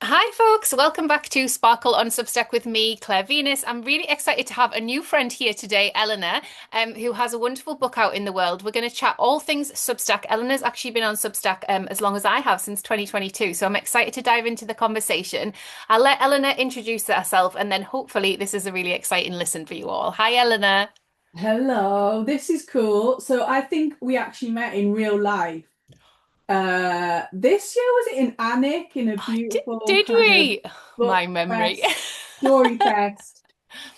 Hi, folks. Welcome back to Sparkle on Substack with me, Claire Venus. I'm really excited to have a new friend here today, Eleanor, who has a wonderful book out in the world. We're going to chat all things Substack. Eleanor's actually been on Substack as long as I have, since 2022. So I'm excited to dive into the conversation. I'll let Eleanor introduce herself, and then hopefully this is a really exciting listen for you all. Hi, Eleanor. Hello, this is cool. So I think we actually met in real life. This year was it in Alnwick in a Oh, beautiful did kind of we? book My memory. fest, story fest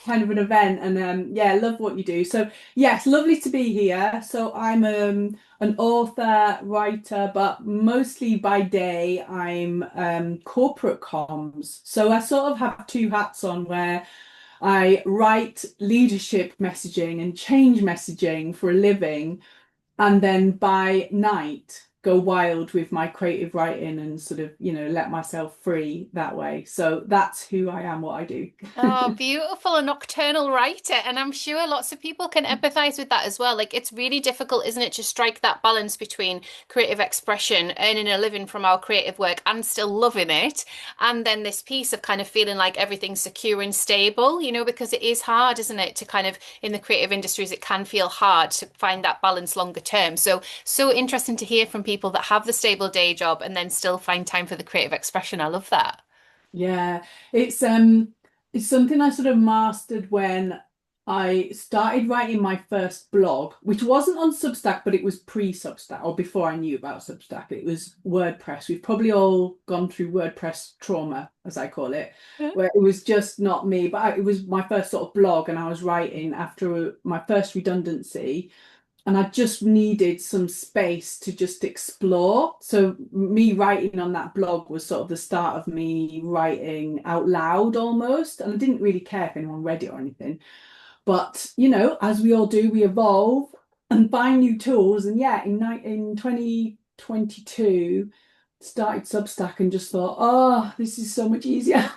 kind of an event, and yeah, love what you do. So yes, lovely to be here. So I'm an author, writer, but mostly by day I'm corporate comms. So I sort of have two hats on where I write leadership messaging and change messaging for a living, and then by night go wild with my creative writing and sort of, let myself free that way. So that's who I am, what I do. Oh, beautiful, a nocturnal writer. And I'm sure lots of people can empathize with that as well. Like, it's really difficult, isn't it, to strike that balance between creative expression, earning a living from our creative work, and still loving it. And then this piece of kind of feeling like everything's secure and stable, because it is hard, isn't it, to kind of, in the creative industries, it can feel hard to find that balance longer term. So interesting to hear from people that have the stable day job and then still find time for the creative expression. I love that. Yeah, it's it's something I sort of mastered when I started writing my first blog, which wasn't on Substack, but it was pre-Substack or before I knew about Substack. It was WordPress. We've probably all gone through WordPress trauma, as I call it, where it was just not me, but it was my first sort of blog, and I was writing after my first redundancy and I just needed some space to just explore. So me writing on that blog was sort of the start of me writing out loud almost. And I didn't really care if anyone read it or anything. But, as we all do, we evolve and find new tools. And yeah, in 2022, started Substack and just thought, oh, this is so much easier.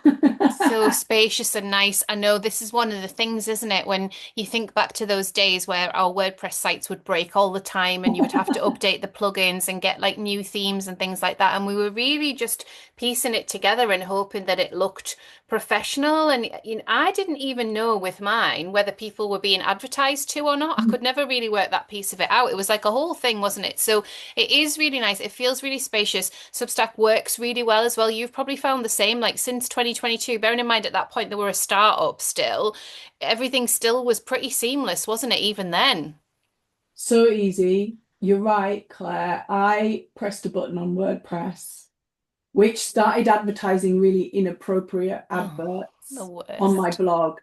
So spacious and nice. I know this is one of the things, isn't it? When you think back to those days where our WordPress sites would break all the time and you would have to update the plugins and get like new themes and things like that. And we were really just piecing it together and hoping that it looked professional. And I didn't even know with mine whether people were being advertised to or not. I could never really work that piece of it out. It was like a whole thing, wasn't it? So it is really nice. It feels really spacious. Substack works really well as well. You've probably found the same, like since 2022, bearing in mind at that point they were a startup still, everything still was pretty seamless, wasn't it, even then? So easy. You're right, Claire. I pressed a button on WordPress which started advertising really inappropriate Oh, the adverts on my worst. blog.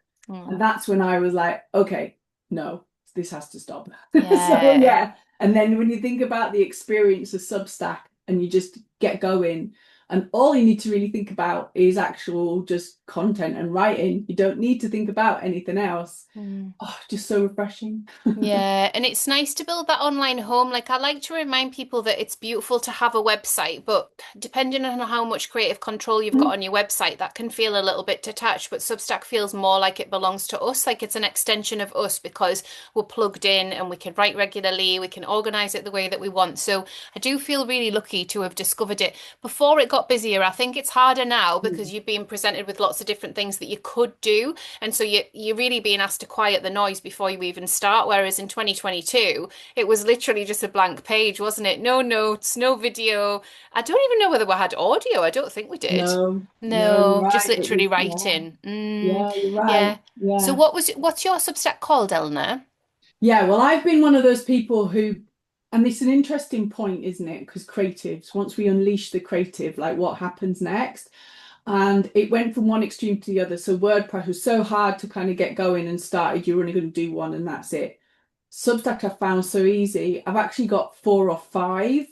And Mm. that's when I was like, okay, no, this has to stop. So Yeah. yeah. And then when you think about the experience of Substack and you just get going, and all you need to really think about is actual just content and writing. You don't need to think about anything else. Mm. Oh, just so refreshing. Yeah, and it's nice to build that online home. Like, I like to remind people that it's beautiful to have a website, but depending on how much creative control you've got on your website, that can feel a little bit detached. But Substack feels more like it belongs to us, like it's an extension of us because we're plugged in and we can write regularly, we can organize it the way that we want. So I do feel really lucky to have discovered it before it got busier. I think it's harder now because you're being presented with lots of different things that you could do. And so you're really being asked to quiet the noise before you even start. Whereas in 2022, it was literally just a blank page, wasn't it? No notes, no video. I don't even know whether we had audio. I don't think we did. No, no, you're No, just right. It was, literally yeah, writing. yeah, you're Yeah. right. So Yeah. what's your Substack called, Eleanor? Yeah, well, I've been one of those people who, and it's an interesting point, isn't it? Because creatives, once we unleash the creative, like what happens next? And it went from one extreme to the other. So WordPress was so hard to kind of get going and started. You're only going to do one and that's it. Substack I found so easy. I've actually got four or five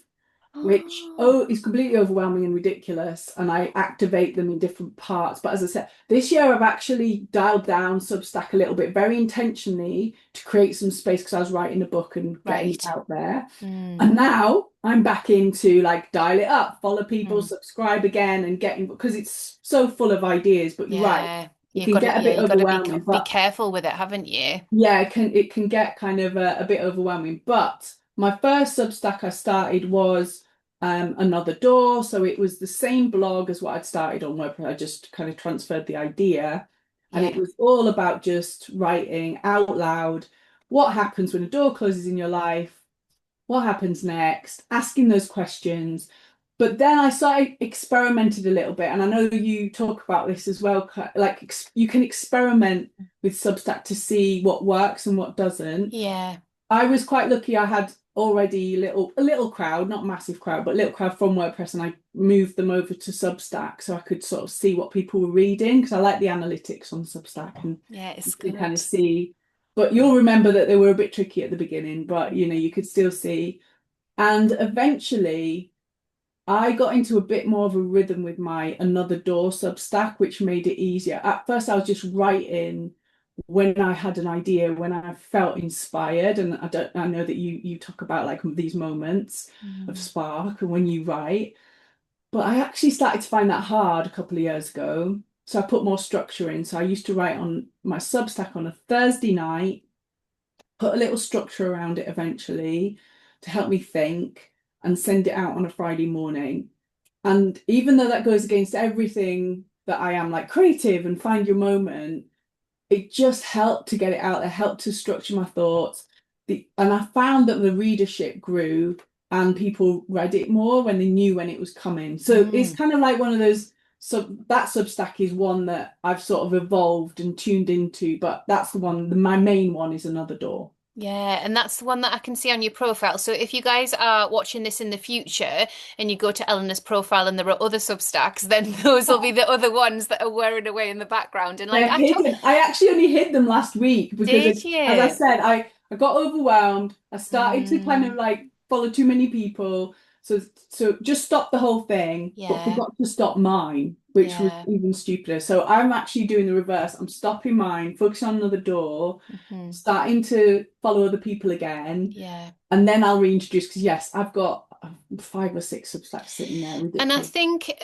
which Oh, is completely overwhelming and ridiculous, and I activate them in different parts. But as I said, this year I've actually dialed down Substack a little bit, very intentionally to create some space because I was writing a book and getting it right. out there. Mm, And now I'm back into like dial it up, follow people, mm. subscribe again, and getting because it's so full of ideas. But you're right, Yeah. it You've can got to, get a yeah, bit you got to overwhelming. be But careful with it, haven't you? yeah, it can get kind of a bit overwhelming. But my first Substack I started was Another Door. So it was the same blog as what I'd started on WordPress. I just kind of transferred the idea. And it Yeah. was all about just writing out loud what happens when a door closes in your life, what happens next, asking those questions. But then I started experimented a little bit, and I know you talk about this as well. Like you can experiment with Substack to see what works and what doesn't. Yeah. I was quite lucky. I had already a little crowd, not massive crowd, but little crowd from WordPress, and I moved them over to Substack so I could sort of see what people were reading because I like the analytics on Substack and Yeah, you it's can kind of good. see. But you'll remember that they were a bit tricky at the beginning, but you could still see. And eventually I got into a bit more of a rhythm with my Another Door Substack, which made it easier. At first, I was just writing when I had an idea, when I felt inspired, and I know that you talk about like these moments of Mm. spark and when you write, but I actually started to find that hard a couple of years ago. So I put more structure in. So I used to write on my Substack on a Thursday night, put a little structure around it eventually to help me think and send it out on a Friday morning. And even though that goes against everything that I am like creative and find your moment, it just helped to get it out there, helped to structure my thoughts. And I found that the readership grew and people read it more when they knew when it was coming. So it's Mm. kind of like one of those. So that Substack is one that I've sort of evolved and tuned into, but that's the one, my main one is Another Door. Yeah, and that's the one that I can see on your profile. So if you guys are watching this in the future and you go to Eleanor's profile and there are other Substacks, then those will be the other ones that are whirring away in the background. And like They're I told, hidden. I actually only hid them last week because, did as I you? said, I got overwhelmed. I started to kind of Mm, like follow too many people. So just stop the whole thing, but yeah, forgot to stop mine, which was yeah. even stupider. So I'm actually doing the reverse. I'm stopping mine, focusing on Another Door, Hmm. starting to follow other people again, Yeah. and then I'll reintroduce because yes, I've got 5 or 6 Substacks sitting there, And I ridiculous. think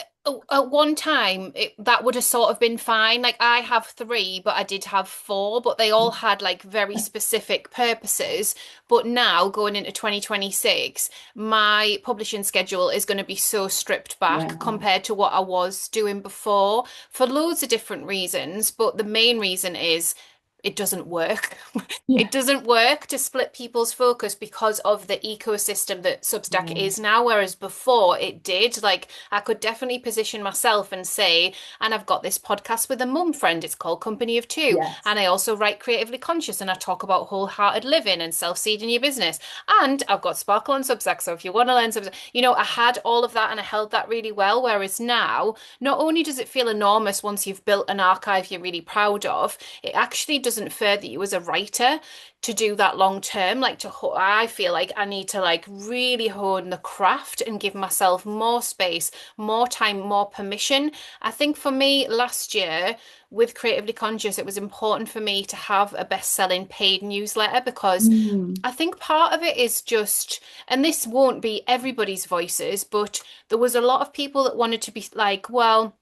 at one time that would have sort of been fine. Like I have three, but I did have four, but they all had like very specific purposes. But now going into 2026, my publishing schedule is going to be so stripped back Yeah. compared to what I was doing before for loads of different reasons. But the main reason is it doesn't work. It Yeah. doesn't work to split people's focus because of the ecosystem that Substack Yeah. is now, whereas before it did. Like, I could definitely position myself and say, and I've got this podcast with a mum friend, it's called Company of Two. Yes. And I also write Creatively Conscious and I talk about wholehearted living and self-seeding your business. And I've got Sparkle on Substack. So if you want to learn Substack, I had all of that and I held that really well. Whereas now, not only does it feel enormous once you've built an archive you're really proud of, it actually doesn't further you as a writer to do that long term. I feel like I need to like really hone the craft and give myself more space, more time, more permission. I think for me last year with Creatively Conscious, it was important for me to have a best-selling paid newsletter because Mm. I think part of it is just, and this won't be everybody's voices, but there was a lot of people that wanted to be like, well,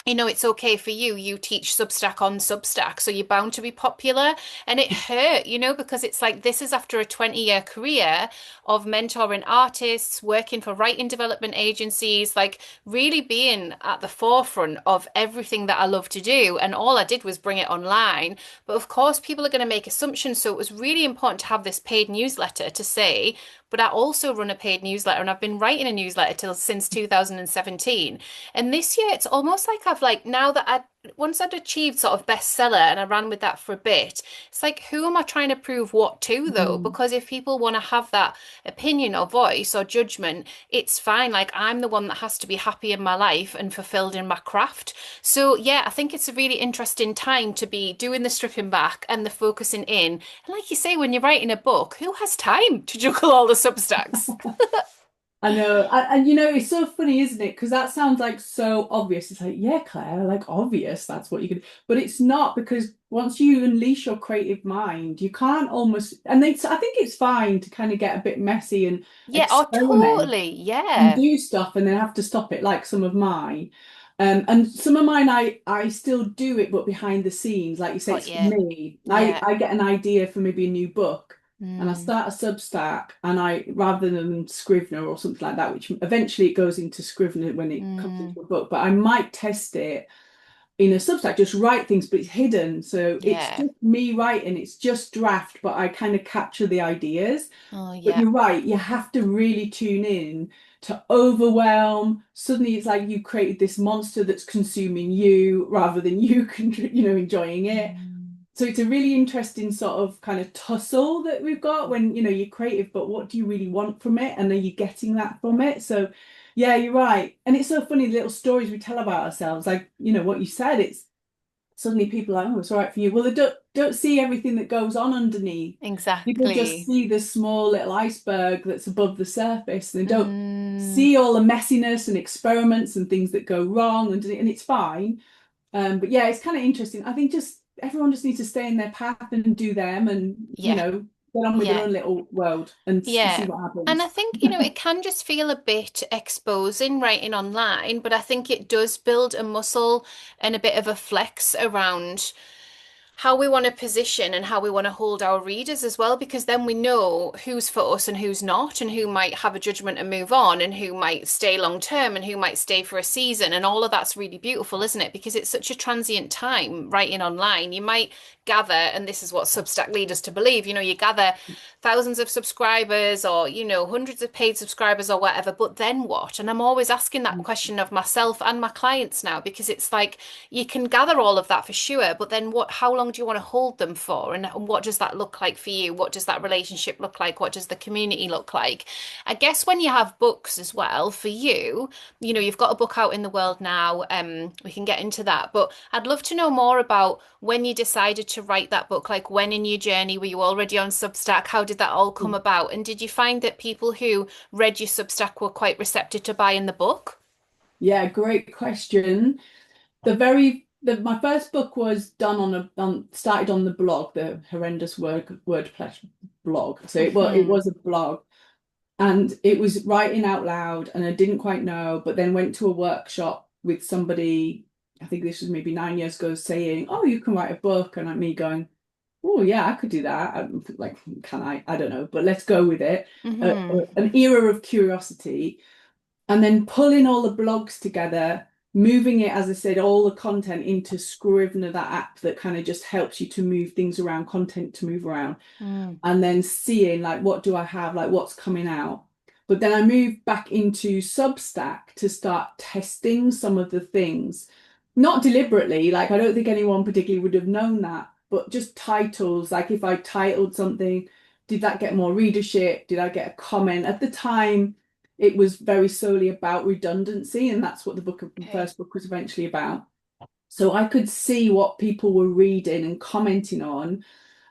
it's okay for you. You teach Substack on Substack, so you're bound to be popular. And it hurt, because it's like this is after a 20-year career of mentoring artists, working for writing development agencies, like really being at the forefront of everything that I love to do. And all I did was bring it online. But of course, people are going to make assumptions. So it was really important to have this paid newsletter to say, but I also run a paid newsletter and I've been writing a newsletter since 2017. And this year, it's almost like I've like now that once I'd achieved sort of bestseller and I ran with that for a bit, it's like who am I trying to prove what to though? Mm. Because if people want to have that opinion or voice or judgment, it's fine. Like I'm the one that has to be happy in my life and fulfilled in my craft. So yeah, I think it's a really interesting time to be doing the stripping back and the focusing in. And like you say, when you're writing a book, who has time to juggle all the substacks? I know, and it's so funny, isn't it? Because that sounds like so obvious. It's like, yeah, Claire, like obvious, that's what you could, but it's not because once you unleash your creative mind, you can't almost, and I think it's fine to kind of get a bit messy and Yeah, oh, experiment totally. and Yeah. do stuff and then have to stop it, like some of mine. And some of mine, I still do it, but behind the scenes, like you say, Got it's for you. me. I Yeah. I get an idea for maybe a new book. and I Mm. start a Substack, and I, rather than Scrivener or something like that, which eventually it goes into Scrivener when it comes Mm. into a book, but I might test it in a Substack, just write things, but it's hidden. So it's Yeah. just me writing, it's just draft, but I kind of capture the ideas. Oh, But yeah. you're right, you have to really tune in to overwhelm. Suddenly it's like you created this monster that's consuming you rather than you enjoying it. Mm. So it's a really interesting sort of kind of tussle that we've got when, you're creative, but what do you really want from it? And are you getting that from it? So yeah, you're right. And it's so funny, the little stories we tell about ourselves, like, what you said, it's suddenly people are like, oh, it's all right for you. Well, they don't see everything that goes on underneath. People just Exactly. see the small little iceberg that's above the surface, and they don't Mm. see all the messiness and experiments and things that go wrong, and it's fine. But yeah, it's kind of interesting. I think just everyone just needs to stay in their path and do them, and Yeah. get on with their Yeah. own little world and see Yeah. what And I happens. think, it can just feel a bit exposing writing online, but I think it does build a muscle and a bit of a flex around how we want to position and how we want to hold our readers as well, because then we know who's for us and who's not, and who might have a judgment and move on, and who might stay long term and who might stay for a season. And all of that's really beautiful, isn't it? Because it's such a transient time writing online. You might gather, and this is what Substack lead us to believe, you gather thousands of subscribers or, hundreds of paid subscribers or whatever, but then what? And I'm always asking that question of myself and my clients now, because it's like you can gather all of that for sure, but then what, how long do you want to hold them for? And what does that look like for you? What does that relationship look like? What does the community look like? I guess when you have books as well, for you, you've got a book out in the world now. We can get into that, but I'd love to know more about when you decided to write that book. Like, when in your journey were you already on Substack? How did that all come about? And did you find that people who read your Substack were quite receptive to buying the book? Yeah, great question. My first book was done started on the blog, the horrendous WordPress blog. So it Hmm. was a blog, and it was writing out loud, and I didn't quite know, but then went to a workshop with somebody. I think this was maybe 9 years ago, saying, "Oh, you can write a book," and me going, "Oh yeah, I could do that." I'm like, can I? I don't know, but let's go with it. Hmm. An era of curiosity, and then pulling all the blogs together, moving it, as I said, all the content into Scrivener, that app that kind of just helps you to move things around, content to move around, Mm. and then seeing like, what do I have, like what's coming out. But then I moved back into Substack to start testing some of the things, not deliberately, like I don't think anyone particularly would have known that, but just titles, like if I titled something, did that get more readership? Did I get a comment? At the time, it was very solely about redundancy, and that's what the Okay. first book was eventually about. So I could see what people were reading and commenting on,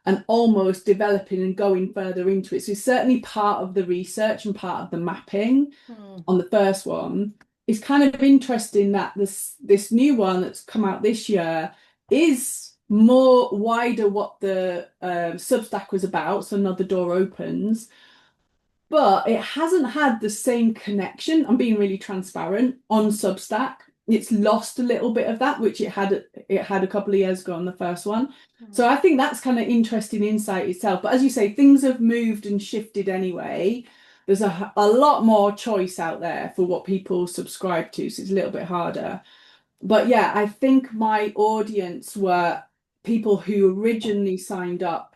and almost developing and going further into it. So it's certainly part of the research and part of the mapping Mm. on the first one. It's kind of interesting that this new one that's come out this year is more wider what the Substack was about. So another door opens, but it hasn't had the same connection. I'm being really transparent on Substack. It's lost a little bit of that, which it had a couple of years ago on the first one. So Mm. I think that's kind of interesting insight itself. But as you say, things have moved and shifted anyway. There's a lot more choice out there for what people subscribe to, so it's a little bit harder. But yeah, I think my audience were people who originally signed up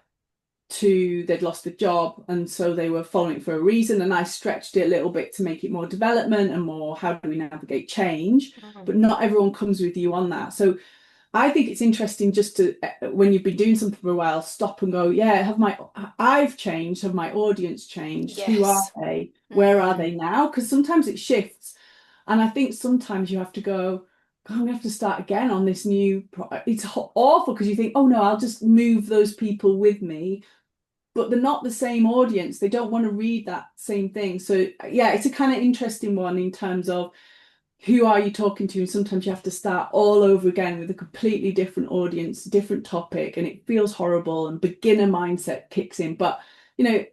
to, they'd lost a job, and so they were following it for a reason, and I stretched it a little bit to make it more development and more how do we navigate change, Mm. but not everyone comes with you on that. So I think it's interesting just to, when you've been doing something for a while, stop and go, yeah, I've changed, have my audience changed, who are Yes. they, where are Mm. they now? Because sometimes it shifts, and I think sometimes you have to go, "God, I'm gonna have to start again on this new it's awful because you think, oh no, I'll just move those people with me, but they're not the same audience. They don't want to read that same thing." So yeah, it's a kind of interesting one in terms of who are you talking to, and sometimes you have to start all over again with a completely different audience, different topic, and it feels horrible and beginner mindset kicks in. But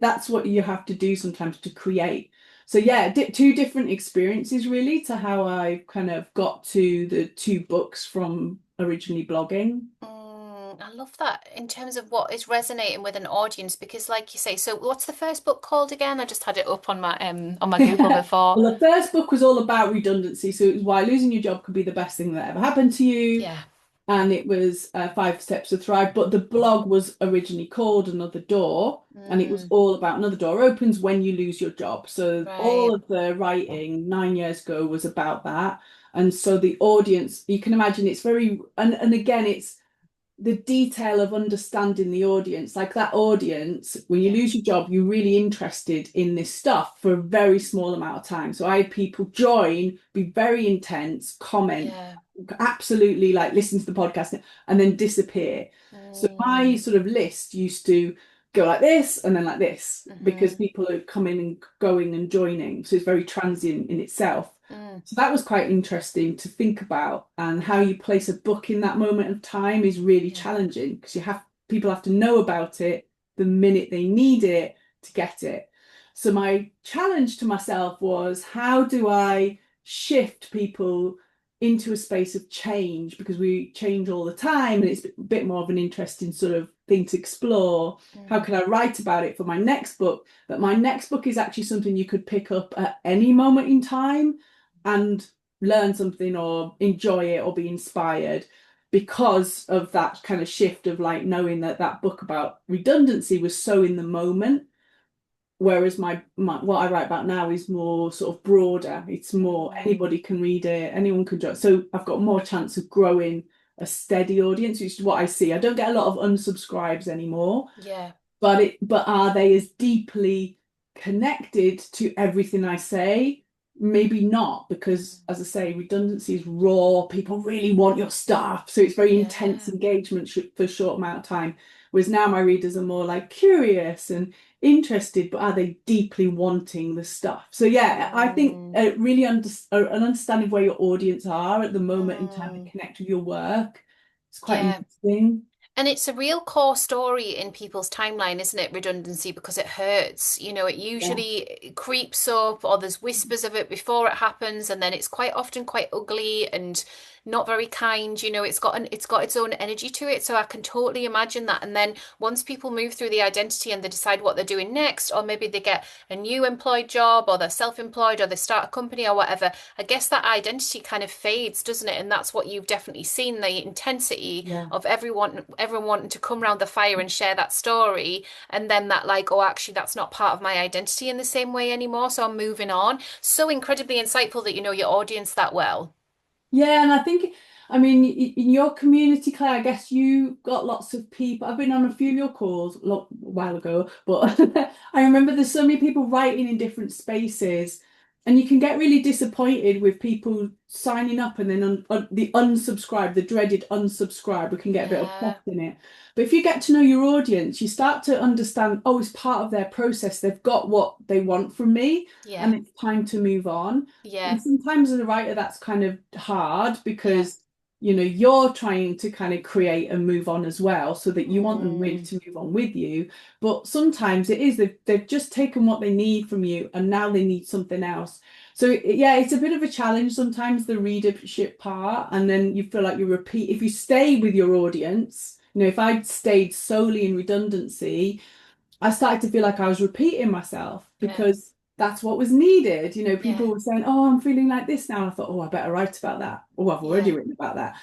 that's what you have to do sometimes to create. So yeah, two different experiences really to how I kind of got to the two books from originally blogging. I love that in terms of what is resonating with an audience because like you say, so what's the first book called again? I just had it up on my Google before. Well, the first book was all about redundancy, so it was why losing your job could be the best thing that ever happened to you, Yeah. and it was 5 Steps to Thrive. But the blog was originally called Another Door, and it was Mm, all about another door opens when you lose your job. So all right. of the writing 9 years ago was about that, and so the audience, you can imagine, it's very and again, it's the detail of understanding the audience. Like that audience, when you Yeah. lose your job, you're really interested in this stuff for a very small amount of time. So I had people join, be very intense, comment, Yeah. absolutely like listen to the podcast and then disappear. So my Mm, sort of list used to go like this and then like this because hmm people are coming and going and joining. So it's very transient in itself. mm, So that was quite interesting to think about, and how you place a book in that moment of time is really yeah. challenging because you have people have to know about it the minute they need it to get it. So my challenge to myself was, how do I shift people into a space of change, because we change all the time and it's a bit more of an interesting sort of thing to explore. How Mm, can I write about it for my next book? But my next book is actually something you could pick up at any moment in time and learn something or enjoy it or be inspired, because of that kind of shift of like knowing that that book about redundancy was so in the moment. Whereas my what I write about now is more sort of broader. It's more mm, anybody can read it, anyone can join. So I've got more chance of growing a steady audience, which is what I see. I don't get a lot of unsubscribes anymore, yeah. but are they as deeply connected to everything I say? Maybe not, because Mm, as I say, redundancy is raw. People really want your stuff, so it's very intense yeah. engagement for a short amount of time. Whereas now my readers are more like curious and interested, but are they deeply wanting the stuff? So yeah, I think Mm, really an understanding of where your audience are at the moment in time to mm, connect with your work. It's quite yeah. interesting. And it's a real core story in people's timeline, isn't it? Redundancy, because it hurts. It Yeah. usually creeps up, or there's whispers of it before it happens, and then it's quite often quite ugly and not very kind. It's got its own energy to it. So I can totally imagine that. And then once people move through the identity and they decide what they're doing next, or maybe they get a new employed job, or they're self-employed, or they start a company or whatever, I guess that identity kind of fades, doesn't it? And that's what you've definitely seen, the intensity Yeah. of everyone wanting to come around the fire and share that story, and then that like, oh, actually that's not part of my identity in the same way anymore, so I'm moving on. So incredibly insightful that you know your audience that well. Yeah, and I think, I mean, in your community, Claire, I guess you got lots of people. I've been on a few of your calls a while ago, but I remember there's so many people writing in different spaces, and you can get really disappointed with people signing up and then the unsubscribe, the dreaded unsubscribe. We can get a bit Yeah, obsessed in it. But if you get to know your audience, you start to understand, oh, it's part of their process. They've got what they want from me, yeah, and it's time to move on. yeah, And sometimes as a writer, that's kind of hard yeah. because, you're trying to kind of create and move on as well, so that you want them really Mm, to move on with you. But sometimes it is they've just taken what they need from you and now they need something else. So yeah, it's a bit of a challenge sometimes, the readership part. And then you feel like you repeat, if you stay with your audience, if I'd stayed solely in redundancy, I started to feel like I was repeating myself yeah, because that's what was needed. yeah, People were saying, "Oh, I'm feeling like this now." And I thought, "Oh, I better write about that." Oh, I've already yeah. written about that.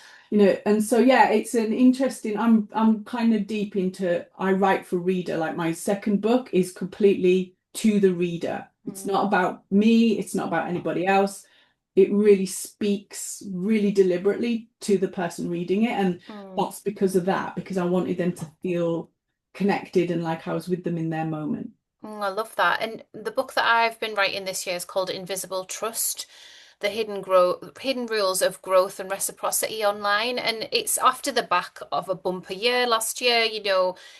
And so yeah, it's an interesting. I'm kind of deep into. I write for reader. Like my second book is completely to the reader. It's Mm, not about me. It's not about anybody else. It really speaks really deliberately to the person reading it, and mm. that's because of that. Because I wanted them to feel connected and like I was with them in their moment. I love that. And the book that I've been writing this year is called Invisible Trust, the hidden rules of growth and reciprocity online. And it's after the back of a bumper year last year,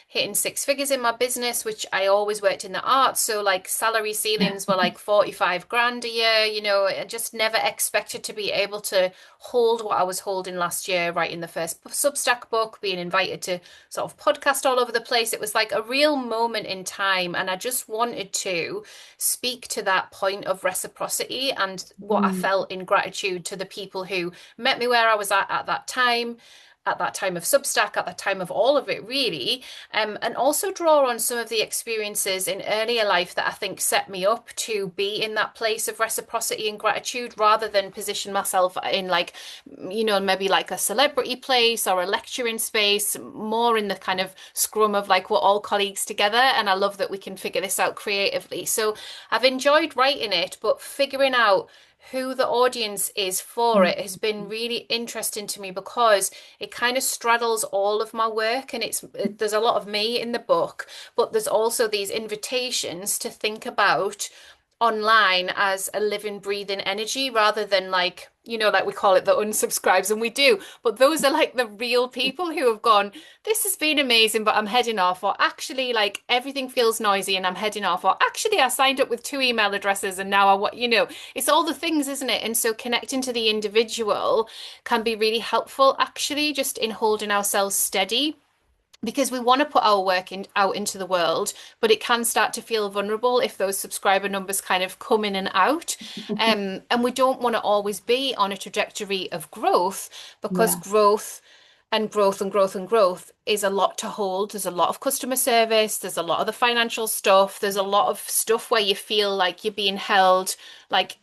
hitting six figures in my business, which I always worked in the arts. So like salary ceilings were like 45 grand a year, I just never expected to be able to hold what I was holding last year, writing the first Substack book, being invited to sort of podcast all over the place. It was like a real moment in time. And I just wanted to speak to that point of reciprocity and what I Mm. felt in gratitude to the people who met me where I was at that time. at that time of Substack, at that time of all of it, really, and also draw on some of the experiences in earlier life that I think set me up to be in that place of reciprocity and gratitude rather than position myself in like, maybe like a celebrity place or a lecturing space, more in the kind of scrum of like we're all colleagues together. And I love that we can figure this out creatively. So I've enjoyed writing it, but figuring out who the audience is for it has been really interesting to me because it kind of straddles all of my work and there's a lot of me in the book, but there's also these invitations to think about online as a living, breathing energy rather than like, like we call it the unsubscribes, and we do. But those are like the real people who have gone, this has been amazing, but I'm heading off. Or actually, like everything feels noisy and I'm heading off. Or actually, I signed up with 2 email addresses and now it's all the things, isn't it? And so connecting to the individual can be really helpful, actually, just in holding ourselves steady because we want to put our work out into the world, but it can start to feel vulnerable if those subscriber numbers kind of come in and out. And we don't want to always be on a trajectory of growth because Yeah. growth and growth and growth and growth is a lot to hold. There's a lot of customer service, there's a lot of the financial stuff, there's a lot of stuff where you feel like you're being held, like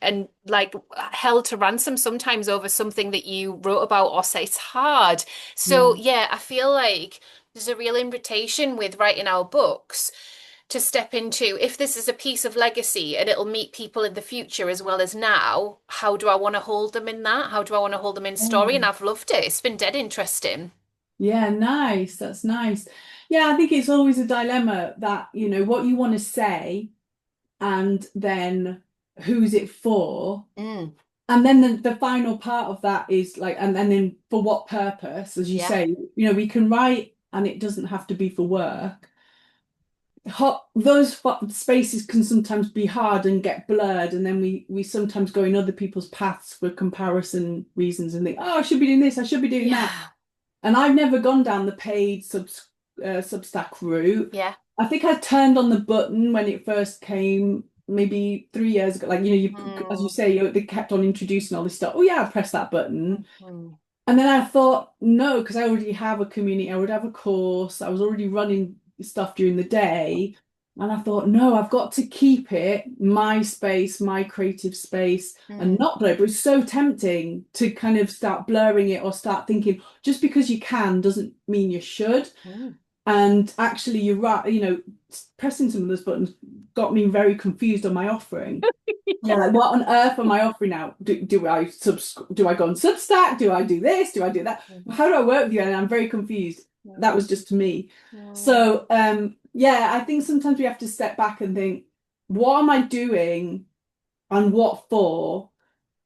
held to ransom sometimes over something that you wrote about or say it's hard. So Yeah. yeah, I feel like there's a real invitation with writing our books to step into if this is a piece of legacy and it'll meet people in the future as well as now, how do I want to hold them in that? How do I want to hold them in story? And Yeah. I've loved it. It's been dead interesting. Yeah, nice. That's nice. Yeah, I think it's always a dilemma that, what you want to say and then who's it for? Mm, And then the final part of that is like, and then for what purpose, as you yeah. say, we can write and it doesn't have to be for work. Those spaces can sometimes be hard and get blurred, and then we sometimes go in other people's paths for comparison reasons and think, oh, I should be doing this, I should be doing that. Yeah. And I've never gone down the paid Substack route. Yeah. I think I turned on the button when it first came, maybe 3 years ago. Like, as you Mm, say, they kept on introducing all this stuff. Oh yeah, I pressed that button. mm, And then I thought, no, because I already have a community, I would have a course, I was already running stuff during the day. And I thought, no, I've got to keep it my space, my creative space, and mm, not blur it. But it's so tempting to kind of start blurring it or start thinking just because you can doesn't mean you should. mm. And actually, you're right, pressing some of those buttons got me very confused on my offering. Yeah, like what on earth am I offering now? Do I go on Substack? Do I do this? Do I do that? Mm, How do I work with you? And I'm very confused. That mm, was just me. mm. So yeah, I think sometimes we have to step back and think, what am I doing and what for?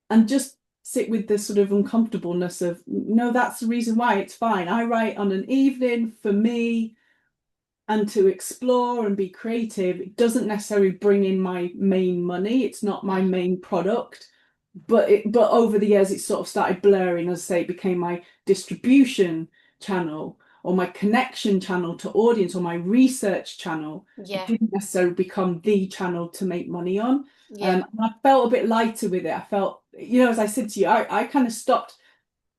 And just sit with this sort of uncomfortableness of no, that's the reason why it's fine. I write on an evening for me and to explore and be creative. It doesn't necessarily bring in my main money. It's not my Yeah. main product. But over the years it sort of started blurring. As I say, it became my distribution channel or my connection channel to audience or my research channel. It Yeah. didn't necessarily become the channel to make money on. Yeah. And I felt a bit lighter with it. I felt, as I said to you, I kind of stopped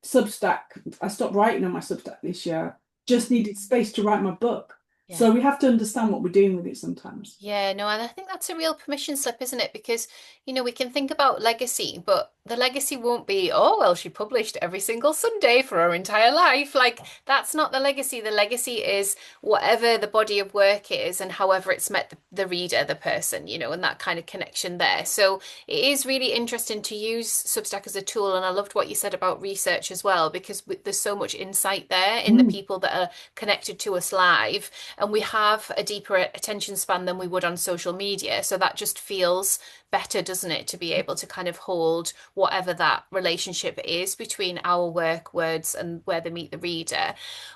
Substack. I stopped writing on my Substack this year. Just needed space to write my book. Yeah. So we have to understand what we're doing with it sometimes. Yeah, no, and I think that's a real permission slip, isn't it? Because, we can think about legacy, but the legacy won't be, oh, well, she published every single Sunday for her entire life. Like, that's not the legacy. The legacy is whatever the body of work is and however it's met the reader, the person, and that kind of connection there. So it is really interesting to use Substack as a tool. And I loved what you said about research as well, because there's so much insight there in the Mm. people that are connected to us live. And we have a deeper attention span than we would on social media. So that just feels better, doesn't it, to be able to kind of hold whatever that relationship is between our work, words, and where they meet the reader.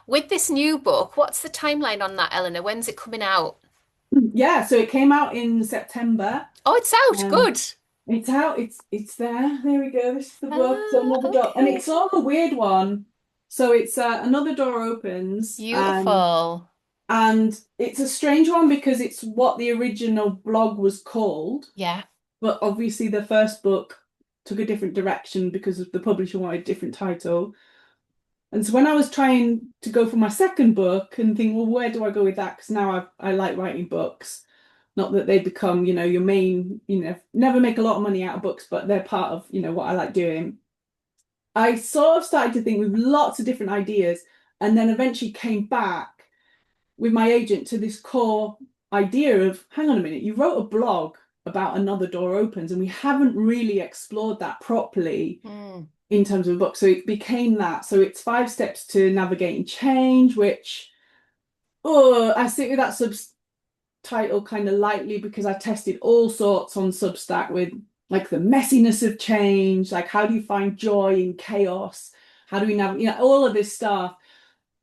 With this new book, what's the timeline on that, Eleanor? When's it coming out? Yeah, so it came out in September. Oh, it's out. Um, Good. it's out. It's there. There we go. This is the book. So Ah, another door, and okay. it's sort of a weird one. So it's another door opens, Beautiful. and it's a strange one because it's what the original blog was called, Yeah. but obviously the first book took a different direction because of the publisher wanted a different title. And so when I was trying to go for my second book and think, well, where do I go with that? Because now I like writing books. Not that they become, your main, never make a lot of money out of books, but they're part of, what I like doing. I sort of started to think with lots of different ideas and then eventually came back with my agent to this core idea of, hang on a minute, you wrote a blog about Another Door Opens, and we haven't really explored that properly in terms of a book. So it became that. So it's 5 steps to navigating change, which, I sit with that subtitle kind of lightly because I tested all sorts on Substack with like the messiness of change, like how do you find joy in chaos? How do we navigate, all of this stuff.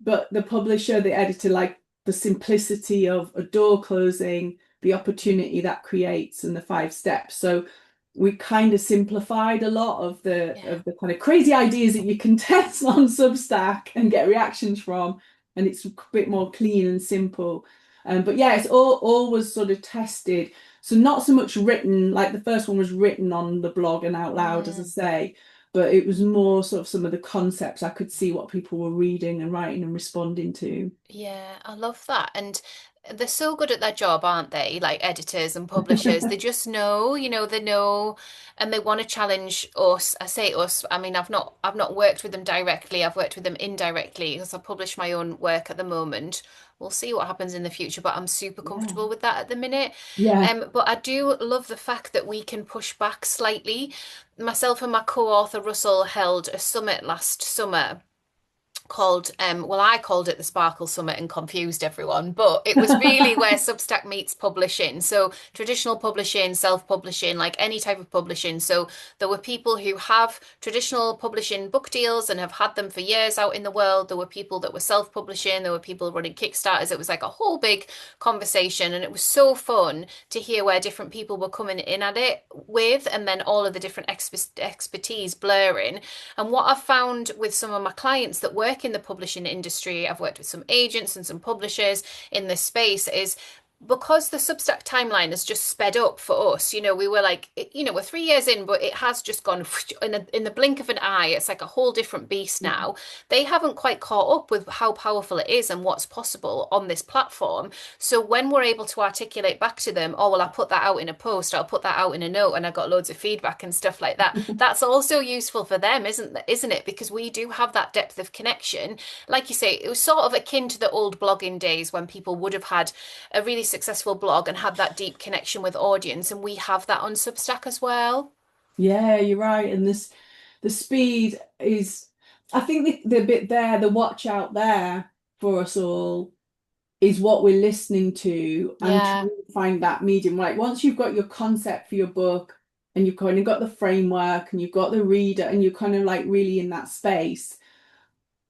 But the publisher, the editor, like the simplicity of a door closing, the opportunity that creates, and the 5 steps. So we kind of simplified a lot of the kind of crazy ideas that you can test on Substack and get reactions from, and it's a bit more clean and simple. But yeah, it's all was sort of tested. So not so much written, like the first one was written on the blog and out loud, as I say, but it was more sort of some of the concepts. I could see what people were reading and writing and responding to. Yeah, I love that. And they're so good at their job, aren't they? Like editors and publishers. They just know, they know and they want to challenge us. I say us, I mean I've not worked with them directly. I've worked with them indirectly because I publish my own work at the moment. We'll see what happens in the future, but I'm super Yeah. comfortable with that at the minute. Yeah. But I do love the fact that we can push back slightly. Myself and my co-author Russell held a summit last summer called well, I called it the Sparkle Summit and confused everyone, but it was really where Substack meets publishing. So traditional publishing, self-publishing, like any type of publishing. So there were people who have traditional publishing book deals and have had them for years out in the world. There were people that were self-publishing, there were people running Kickstarters. It was like a whole big conversation, and it was so fun to hear where different people were coming in at it with, and then all of the different expertise blurring. And what I've found with some of my clients that work in the publishing industry, I've worked with some agents and some publishers in this space, is because the Substack timeline has just sped up for us. We were like, we're 3 years in, but it has just gone in the blink of an eye. It's like a whole different beast now. They haven't quite caught up with how powerful it is and what's possible on this platform. So when we're able to articulate back to them, oh, well, I put that out in a post, I'll put that out in a note, and I got loads of feedback and stuff like that. That's also useful for them, isn't it? Because we do have that depth of connection. Like you say, it was sort of akin to the old blogging days when people would have had a really successful blog and had that deep connection with audience, and we have that on Substack as well. Yeah, you're right. And the speed is, I think the bit there, the watch out there for us all is what we're listening to and Yeah, trying to find that medium. Like once you've got your concept for your book and you've kind of got the framework and you've got the reader and you're kind of like really in that space.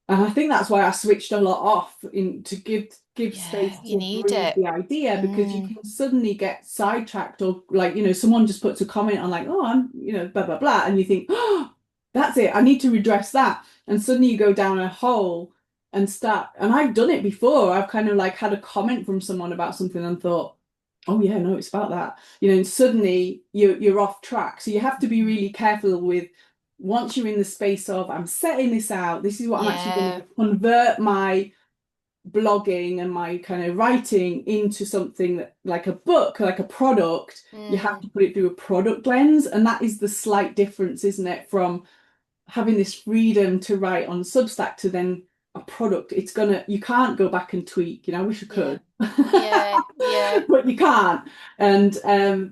And I think that's why I switched a lot off to give yeah, space you to need breathe it. the idea, because you Mm, can suddenly get sidetracked, or like, someone just puts a comment on like, oh, I'm, blah, blah, blah. And you think, oh, that's it. I need to redress that. And suddenly you go down a hole and start. And I've done it before. I've kind of like had a comment from someone about something and thought, oh yeah, no, it's about that. And suddenly you're off track. So you have to be really careful with, once you're in the space of, I'm setting this out, this is what I'm actually going yeah. to convert my blogging and my kind of writing into something that, like a book, like a product. You have Mm, to put it through a product lens, and that is the slight difference, isn't it, from having this freedom to write on Substack to then a product. You can't go back and tweak. I wish I yeah, could, yeah, yeah, but you can't. And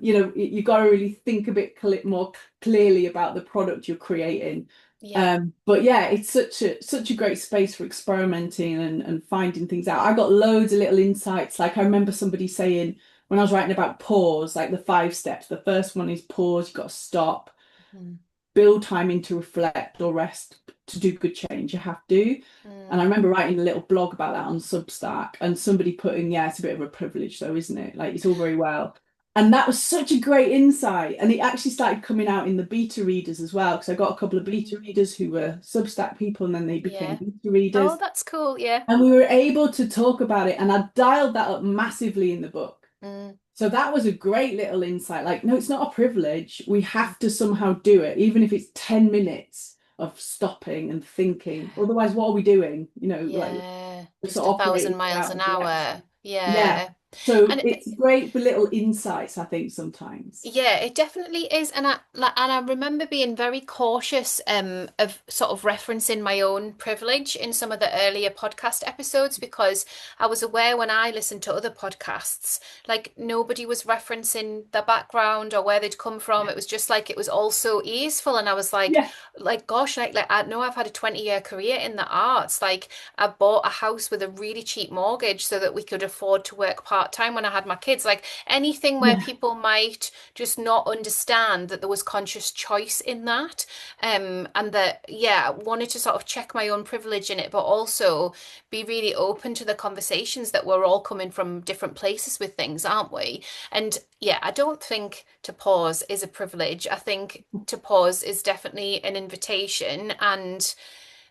you got to really think a bit more clearly about the product you're creating. yeah. But yeah, it's such a great space for experimenting and finding things out. I got loads of little insights. Like I remember somebody saying, when I was writing about pause, like the 5 steps, the first one is pause, you've got to stop, Mm, build time in to reflect or rest. To do good change, you have to. And I mm, remember writing a little blog about that on Substack, and somebody putting, yeah, it's a bit of a privilege though, isn't it? Like it's all very well. And that was such a great insight. And it actually started coming out in the beta readers as well, because I got a couple of beta mm, readers who were Substack people, and then they became yeah. beta Oh, readers. that's cool. Yeah. And we were able to talk about it, and I dialed that up massively in the book. Mm, So that was a great little insight. Like, no, it's not a privilege. We mm, have to somehow do it, even if it's 10 minutes. of stopping and thinking. Otherwise, what are we doing? Like Yeah, we're just sort a of thousand operating miles out an of reaction. hour. Yeah. Yeah. So And it's great for little insights, I think, sometimes. yeah, it definitely is, and I remember being very cautious of sort of referencing my own privilege in some of the earlier podcast episodes because I was aware when I listened to other podcasts, like nobody was referencing their background or where they'd come from. It was just like it was all so easeful, and I was Yeah. like gosh, like I know I've had a 20-year career in the arts. Like I bought a house with a really cheap mortgage so that we could afford to work part-time when I had my kids. Like anything where Yeah. people might just not understand that there was conscious choice in that. And that, yeah, I wanted to sort of check my own privilege in it, but also be really open to the conversations that we're all coming from different places with things, aren't we? And yeah, I don't think to pause is a privilege. I think to pause is definitely an invitation, and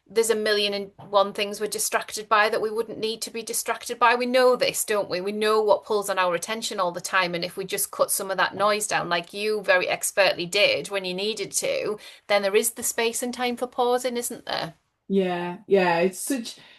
there's a million and one things we're distracted by that we wouldn't need to be distracted by. We know this, don't we? We know what pulls on our attention all the time. And if we just cut some of that noise down, like you very expertly did when you needed to, then there is the space and time for pausing, isn't there? Yeah, yeah, it's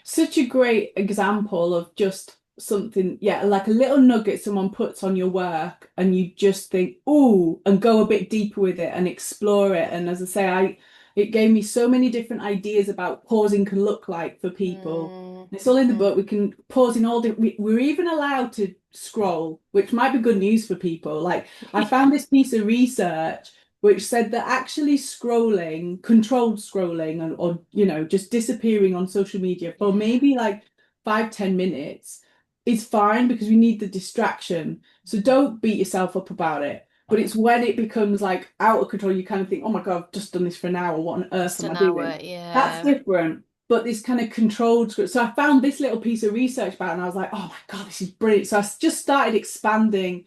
such a great example of just something, yeah, like a little nugget someone puts on your work and you just think, ooh, and go a bit deeper with it and explore it. And as I say, it gave me so many different ideas about pausing can look like for people. It's all in the Mm-hmm. book. We can pause in all we're even allowed to scroll, which might be good news for people. Like I found this piece of research which said that actually scrolling, controlled scrolling, or just disappearing on social media for Yeah. maybe like 5-10 minutes is fine because we need the distraction. So don't beat yourself up about it. But it's when it becomes like out of control, you kind of think, oh my God, I've just done this for an hour. What on earth Just am I an doing? hour, That's yeah. different. But this kind of controlled script. So I found this little piece of research about it and I was like, oh my God, this is brilliant. So I just started expanding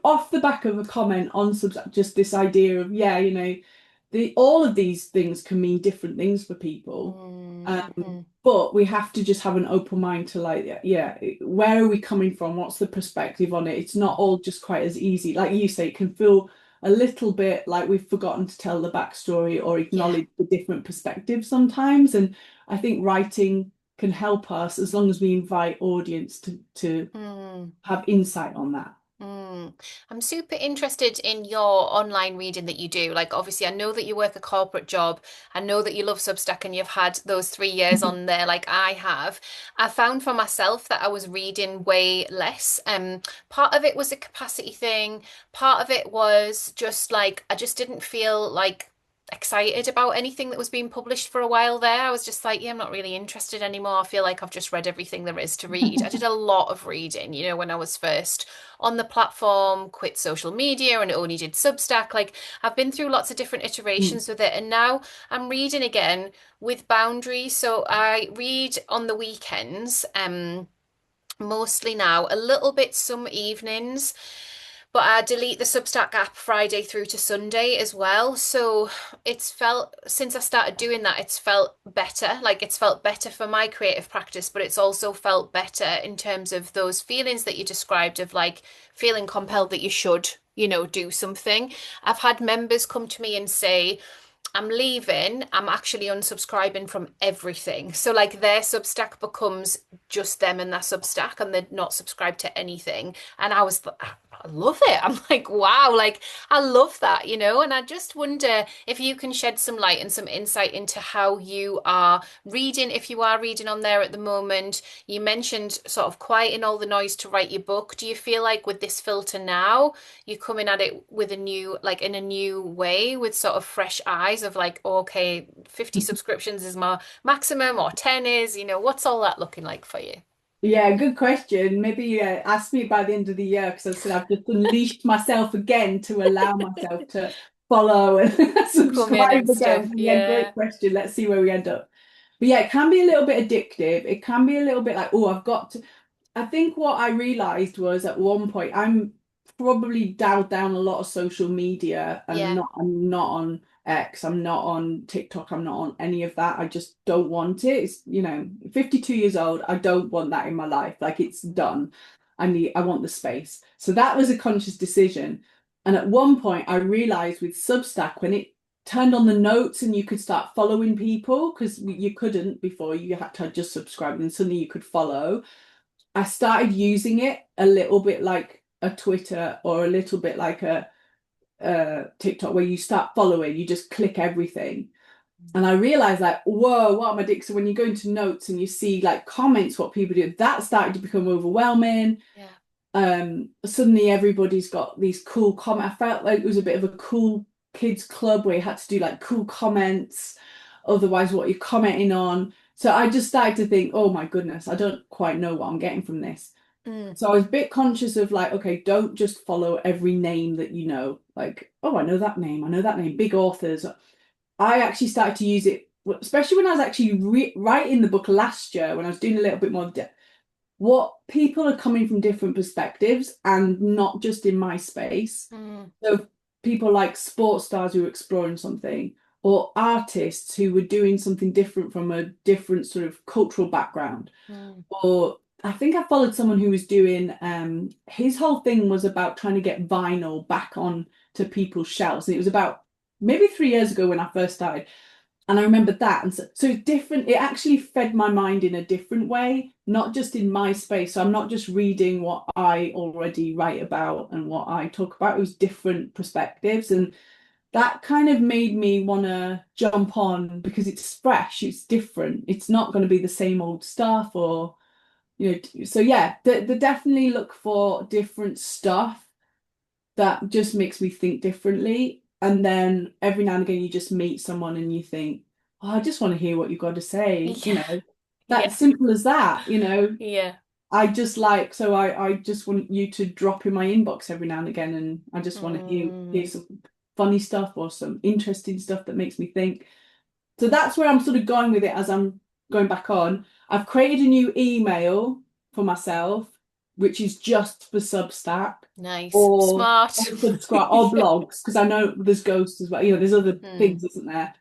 off the back of a comment on Substack, just this idea of, yeah, all of these things can mean different things for people. Mm-hmm. But we have to just have an open mind to like, yeah, where are we coming from? What's the perspective on it? It's not all just quite as easy. Like you say, it can feel a little bit like we've forgotten to tell the backstory or Yeah. acknowledge the different perspectives sometimes. And I think writing can help us as long as we invite audience to Mm. have insight on that. Mm. I'm super interested in your online reading that you do. Like, obviously, I know that you work a corporate job. I know that you love Substack and you've had those 3 years on there, like I have. I found for myself that I was reading way less. Part of it was a capacity thing. Part of it was just like I just didn't feel like excited about anything that was being published for a while there. I was just like, yeah, I'm not really interested anymore. I feel like I've just read everything there is to read. I did a lot of reading, when I was first on the platform, quit social media and only did Substack. Like I've been through lots of different Mm. iterations with it, and now I'm reading again with boundaries. So I read on the weekends, mostly now, a little bit some evenings. But I delete the Substack app Friday through to Sunday as well. So it's felt, since I started doing that, it's felt better. Like it's felt better for my creative practice, but it's also felt better in terms of those feelings that you described of like feeling compelled that you should, do something. I've had members come to me and say, I'm leaving, I'm actually unsubscribing from everything. So like their Substack becomes just them and their Substack and they're not subscribed to anything. And I love it. I'm like, wow, like I love that, and I just wonder if you can shed some light and some insight into how you are reading, if you are reading on there at the moment. You mentioned sort of quieting all the noise to write your book. Do you feel like with this filter now, you're coming at it with a new, like in a new way, with sort of fresh eyes of like, okay, 50 subscriptions is my maximum or 10 is, what's all that looking like for you? Yeah, good question. Maybe ask me by the end of the year because I said I've just unleashed myself again to allow myself to follow and Come in subscribe and again. stuff. Yeah, great Yeah. question. Let's see where we end up. But yeah, it can be a little bit addictive. It can be a little bit like, oh, I've got to. I think what I realized was at one point I'm probably dialed down a lot of social media and Yeah. I'm not on X, I'm not on TikTok, I'm not on any of that. I just don't want it. It's 52 years old. I don't want that in my life. Like it's done. I want the space. So that was a conscious decision. And at one point I realized with Substack when it turned on the notes and you could start following people because you couldn't before. You had to just subscribe and suddenly you could follow. I started using it a little bit like a Twitter or a little bit like a TikTok where you start following, you just click everything. And I realized like, whoa, what am I doing? So when you go into notes and you see like comments, what people do, that started to become overwhelming. Yeah. Suddenly everybody's got these cool comments. I felt like it was a bit of a cool kids club where you had to do like cool comments. Otherwise, what you're commenting on. So I just started to think, oh my goodness, I don't quite know what I'm getting from this. Mm. So I was a bit conscious of like, okay, don't just follow every name that you know. Like, oh, I know that name. I know that name. Big authors. I actually started to use it, especially when I was actually writing the book last year, when I was doing a little bit more depth. What people are coming from different perspectives and not just in my space. Mm. So people like sports stars who are exploring something, or artists who were doing something different from a different sort of cultural background. Mm. Or I think I followed someone who was doing his whole thing was about trying to get vinyl back on to people's shelves. And it was about maybe 3 years ago when I first started. And I remembered that. And so it's different. It actually fed my mind in a different way, not just in my space. So I'm not just reading what I already write about and what I talk about. It was different perspectives. And that kind of made me want to jump on because it's fresh, it's different. It's not going to be the same old stuff or, so yeah, they definitely look for different stuff that just makes me think differently. And then every now and again, you just meet someone and you think, oh, I just want to hear what you've got to say. Yeah. That's Yeah. simple as that. Yeah. I just like, so I just want you to drop in my inbox every now and again. And I just want to hear Mm. some funny stuff or some interesting stuff that makes me think. So that's where I'm sort of going with it as I'm going back on. I've created a new email for myself, which is just for Substack Nice. or Smart. subscribe or blogs, because I know there's ghosts as well. There's other Mm. things, isn't there?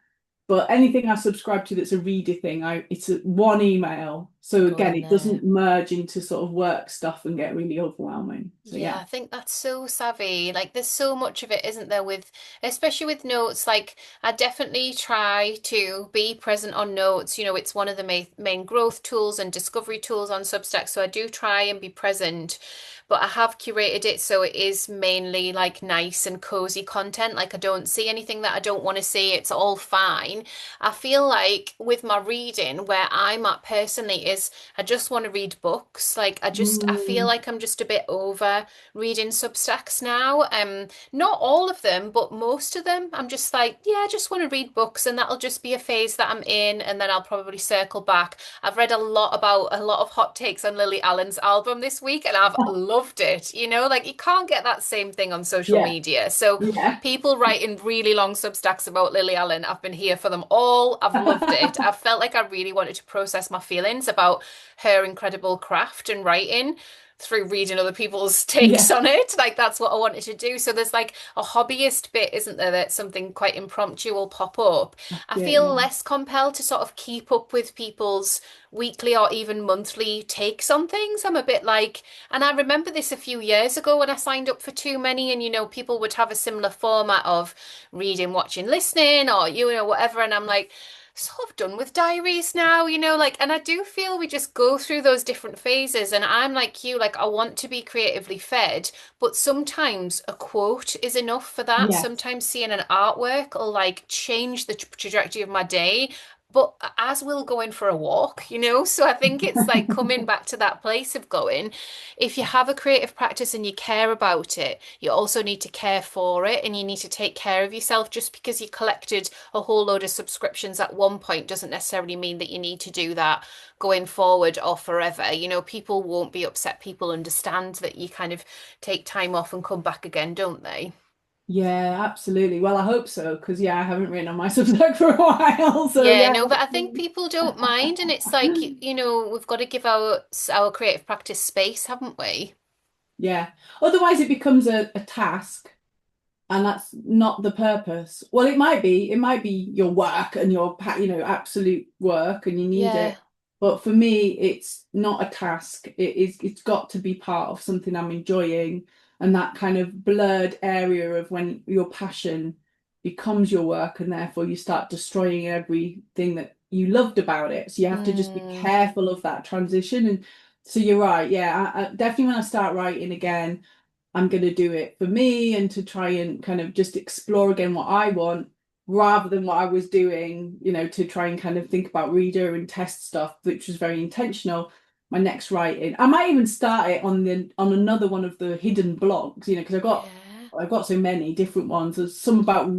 But anything I subscribe to that's a reader thing, it's one email. So Go again, in it there. doesn't merge into sort of work stuff and get really overwhelming. So Yeah, yeah. I think that's so savvy. Like, there's so much of it, isn't there, with especially with notes. Like, I definitely try to be present on notes. It's one of the main growth tools and discovery tools on Substack. So I do try and be present, but I have curated it so it is mainly like nice and cozy content. Like, I don't see anything that I don't want to see. It's all fine. I feel like with my reading, where I'm at personally is I just want to read books. Like I feel Mm, like I'm just a bit over reading Substacks now. Not all of them, but most of them. I'm just like, yeah, I just want to read books and that'll just be a phase that I'm in and then I'll probably circle back. I've read a lot of hot takes on Lily Allen's album this week and I've loved it. Like you can't get that same thing on social yeah, media. So yeah. people writing really long Substacks about Lily Allen, I've been here for them all. I've loved it. I felt like I really wanted to process my feelings about her incredible craft and writing through reading other people's takes Yeah, on it. Like that's what I wanted to do. So there's like a hobbyist bit, isn't there, that something quite impromptu will pop up. I yeah, feel yeah. less compelled to sort of keep up with people's weekly or even monthly takes on things. I'm a bit like, and I remember this a few years ago when I signed up for Too Many, and people would have a similar format of reading, watching, listening, or whatever. And I'm like, sort of done with diaries now, like, and I do feel we just go through those different phases. And I'm like you, like, I want to be creatively fed, but sometimes a quote is enough for that. Yes. Sometimes seeing an artwork will like change the trajectory of my day. But as we'll go in for a walk. So I think it's like coming back to that place of going, if you have a creative practice and you care about it, you also need to care for it and you need to take care of yourself. Just because you collected a whole load of subscriptions at one point doesn't necessarily mean that you need to do that going forward or forever. People won't be upset. People understand that you kind of take time off and come back again, don't they? Yeah, absolutely. Well, I hope so, because yeah, I haven't written on my Substack for a while. So Yeah, yeah. no, but I think people don't mind, and it's like, we've got to give our creative practice space, haven't we? Yeah. Otherwise it becomes a task and that's not the purpose. Well, it might be your work and your absolute work and you need Yeah. it. But for me, it's not a task. It's got to be part of something I'm enjoying and that kind of blurred area of when your passion becomes your work, and therefore you start destroying everything that you loved about it. So you have to just be Mm, careful of that transition. And so you're right, yeah, I definitely when I start writing again, I'm going to do it for me and to try and kind of just explore again what I want rather than what I was doing, to try and kind of think about reader and test stuff, which was very intentional. My next writing, I might even start it on another one of the hidden blogs, because yeah. I've got so many different ones. There's some about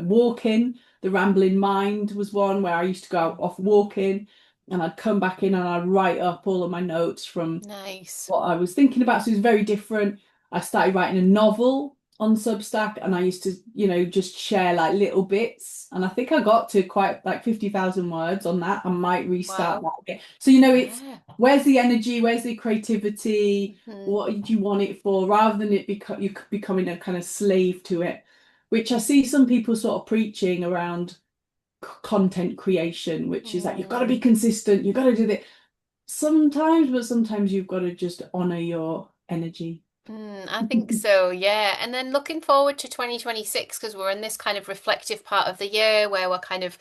walking. The Rambling Mind was one where I used to go out off walking and I'd come back in and I'd write up all of my notes from Nice. what I was thinking about. So it was very different. I started writing a novel on Substack and I used to, just share like little bits. And I think I got to quite like 50,000 words on that. I might restart Wow. that again. So, it's Yeah. where's the energy, where's the creativity, Mhm. what do you want it for, rather than it you becoming a kind of slave to it, which I see some people sort of preaching around content creation, which is like you've got to be Mm. consistent, you've got to do that sometimes, but sometimes you've got to just honor your energy. I think so, yeah. And then looking forward to 2026 because we're in this kind of reflective part of the year where we're kind of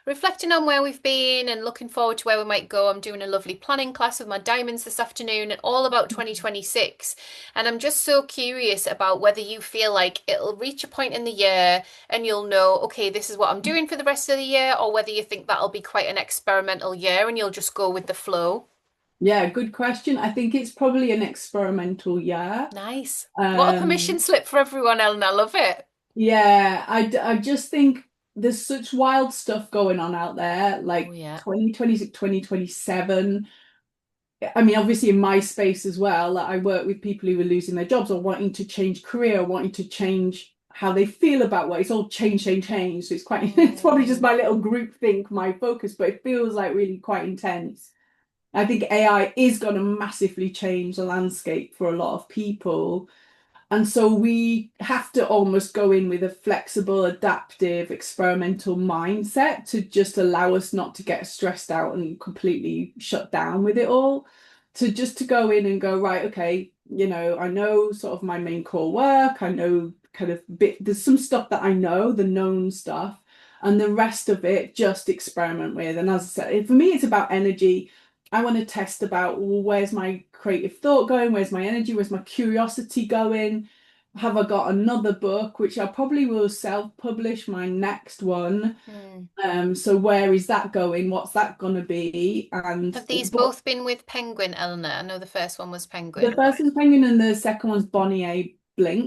reflecting on where we've been and looking forward to where we might go. I'm doing a lovely planning class with my diamonds this afternoon and all about 2026. And I'm just so curious about whether you feel like it'll reach a point in the year and you'll know, okay, this is what I'm doing for the rest of the year, or whether you think that'll be quite an experimental year and you'll just go with the flow. Yeah, good question. I think it's probably an experimental year. Nice. What a permission Um, slip for everyone, Ellen. I love it. yeah, I just think there's such wild stuff going on out there, Oh like yeah. 2026, 2027. I mean, obviously in my space as well, like I work with people who are losing their jobs or wanting to change career, or wanting to change how they feel about what it's all change, change, change. So it's quite, it's probably just Mm, my little group think, my focus, but it feels like really quite intense. I think AI is going to massively change the landscape for a lot of people. And so we have to almost go in with a flexible, adaptive, experimental mindset to just allow us not to get stressed out and completely shut down with it all. To go in and go, right, okay, I know sort of my main core work, I know kind of there's some stuff that I know, the known stuff, and the rest of it just experiment with. And as I said, for me, it's about energy. I want to test about, well, where's my creative thought going? Where's my energy? Where's my curiosity going? Have I got another book, which I probably will self-publish my next one? mm. So where is that going? What's that going to be? Have these But both been with Penguin, Eleanor? I know the first one was the Penguin. first one's Penguin and the second one's Bonnie A.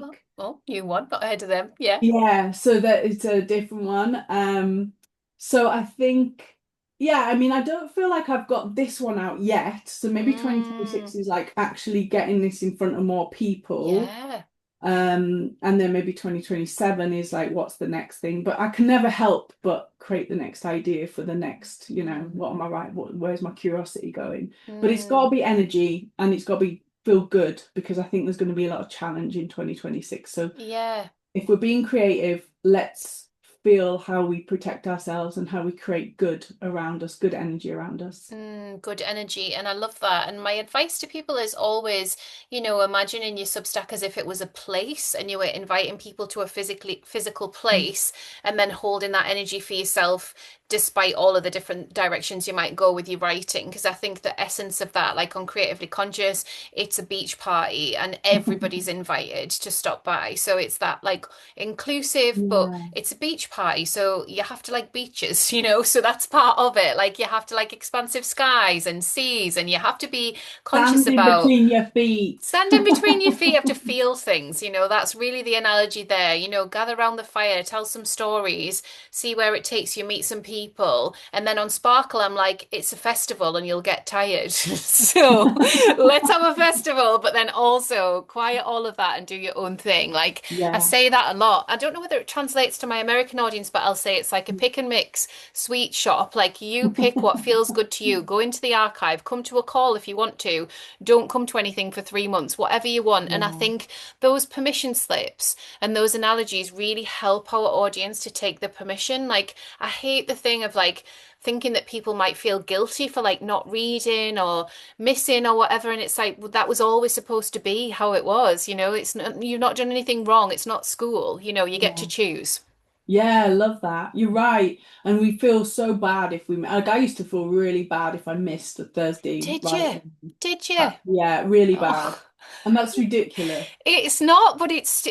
Oh, Blink. oh, new one, not ahead of them. Yeah. Yeah, so that it's a different one. So I think, yeah, I mean, I don't feel like I've got this one out yet. So maybe 2026 Mm, is like actually getting this in front of more people. yeah. And then maybe 2027 is like, what's the next thing? But I can never help but create the next idea for the next, Mm, what am I right? Where's my curiosity going? But it's got to mm, be energy and it's got to be feel good because I think there's going to be a lot of challenge in 2026. So yeah. if we're being creative, let's feel how we protect ourselves and how we create good around us, good energy around us. Good energy, and I love that. And my advice to people is always, imagining your Substack as if it was a place and you were inviting people to a physical place and then holding that energy for yourself despite all of the different directions you might go with your writing. Because I think the essence of that, like on Creatively Conscious, it's a beach party and everybody's invited to stop by. So it's that like inclusive, but Yeah. it's a beach party. So you have to like beaches, so that's part of it. Like you have to like expansive skies and seas, and you have to be conscious Stand in about between your feet. standing between your feet. You have to feel things, that's really the analogy there. Gather around the fire, tell some stories, see where it takes you, meet some people. And then on Sparkle, I'm like, it's a festival and you'll get tired. So let's have a festival, but then also quiet all of that and do your own thing. Like I Yeah. say that a lot. I don't know whether it translates to my American audience, but I'll say it's like a pick and mix sweet shop. Like you pick what feels good to you. Go into the archive, come to a call if you want to. Don't come to anything for 3 months, whatever you want. And I Yeah. think those permission slips and those analogies really help our audience to take the permission. Like, I hate the thing of like thinking that people might feel guilty for like not reading or missing or whatever. And it's like, well, that was always supposed to be how it was. It's not, you've not done anything wrong. It's not school. You get to Yeah. choose. Yeah, I love that. You're right. And we feel so bad if we, like, I used to feel really bad if I missed a Thursday Did you? writing. Did you? Yeah, really bad. Oh. And that's ridiculous. It's not, but it's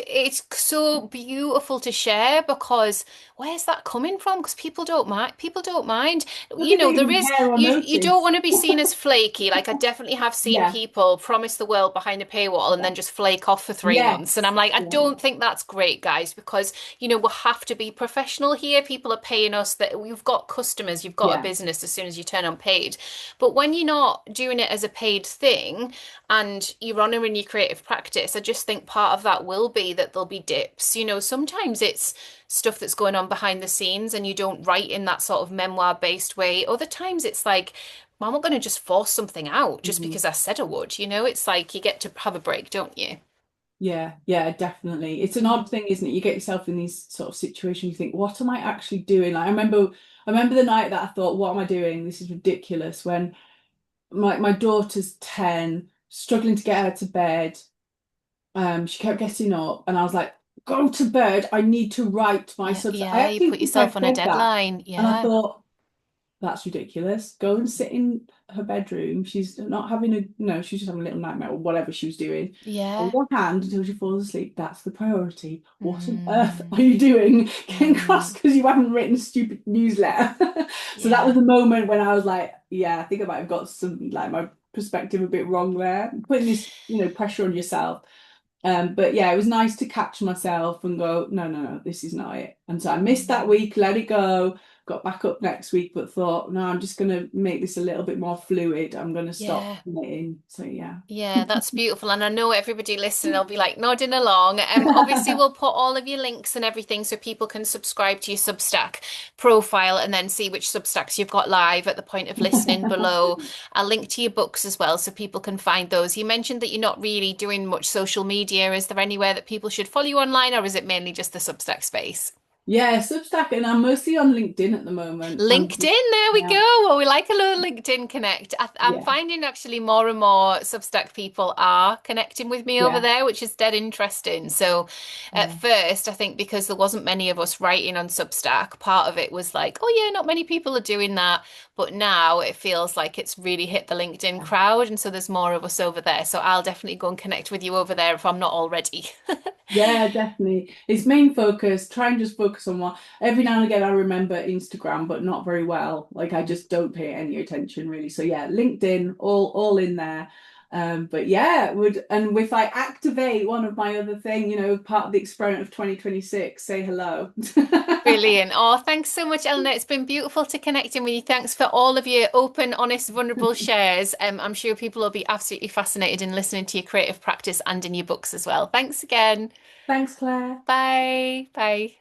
so beautiful to share because where's that coming from? Because people don't mind. People don't mind. I You think know, they there even is care or you don't notice. want to be seen as flaky. Like I definitely have seen Yeah. people promise the world behind a paywall and Yeah. then just flake off for 3 months. And I'm Yes. like, I Yeah. don't think that's great, guys, because we have to be professional here. People are paying us that you've got customers, you've got a Yeah. business as soon as you turn on paid. But when you're not doing it as a paid thing, and you're honoring your creative practice, I just think part of that will be that there'll be dips. Sometimes it's stuff that's going on behind the scenes and you don't write in that sort of memoir-based way. Other times it's like, well, I'm not going to just force something out just Mhm. because I said I would. It's like you get to have a break, don't you? Yeah, yeah, definitely. It's an odd thing, isn't it? You get yourself in these sort of situations, you think, what am I actually doing? Like, I remember the night that I thought, what am I doing? This is ridiculous. When my daughter's 10, struggling to get her to bed. She kept getting up, and I was like, "Go to bed. I need to write my Yeah, subject." I yeah, you actually put think I yourself on a said that, deadline. and I Yeah, thought, "That's ridiculous. Go and sit in her bedroom. She's not having a no. She's just having a little nightmare or whatever she was doing. On yeah. one hand until she falls asleep. That's the priority. What on earth are Mm, you doing? Getting cross mm, because you haven't written a stupid newsletter." So that was yeah, the moment when I was like, "Yeah, I think I might have got some like my perspective a bit wrong there. Putting this, pressure on yourself." But yeah, it was nice to catch myself and go, no, no, no, this is not it. And so I missed that mm, week, let it go, got back up next week, but thought, no, I'm just going to make this a little bit more fluid. I'm going to stop yeah. committing. So yeah. Yeah, that's beautiful. And I know everybody listening will be like nodding along. Obviously, we'll put all of your links and everything so people can subscribe to your Substack profile and then see which Substacks you've got live at the point of listening below. I'll link to your books as well so people can find those. You mentioned that you're not really doing much social media. Is there anywhere that people should follow you online, or is it mainly just the Substack space? Yeah, Substack, and I'm mostly on LinkedIn at the moment. LinkedIn, there we Yeah, go. Well, we like a little LinkedIn connect. I'm yeah, finding actually more and more Substack people are connecting with me over yeah, there, which is dead interesting. So at yeah, first, I think because there wasn't many of us writing on Substack, part of it was like, oh yeah, not many people are doing that. But now it feels like it's really hit the LinkedIn yeah. crowd. And so there's more of us over there. So I'll definitely go and connect with you over there if I'm not already. Yeah, definitely. Its main focus, try and just focus on one. Every now and again, I remember Instagram, but not very well. Like I just don't pay any attention really. So yeah, LinkedIn, all in there. But yeah, would and if I activate one of my other thing, part of the experiment of 2026, say hello. Brilliant. Oh, thanks so much, Eleanor. It's been beautiful to connect in with you. Thanks for all of your open, honest, vulnerable shares. I'm sure people will be absolutely fascinated in listening to your creative practice and in your books as well. Thanks again. Thanks, Claire. Bye. Bye.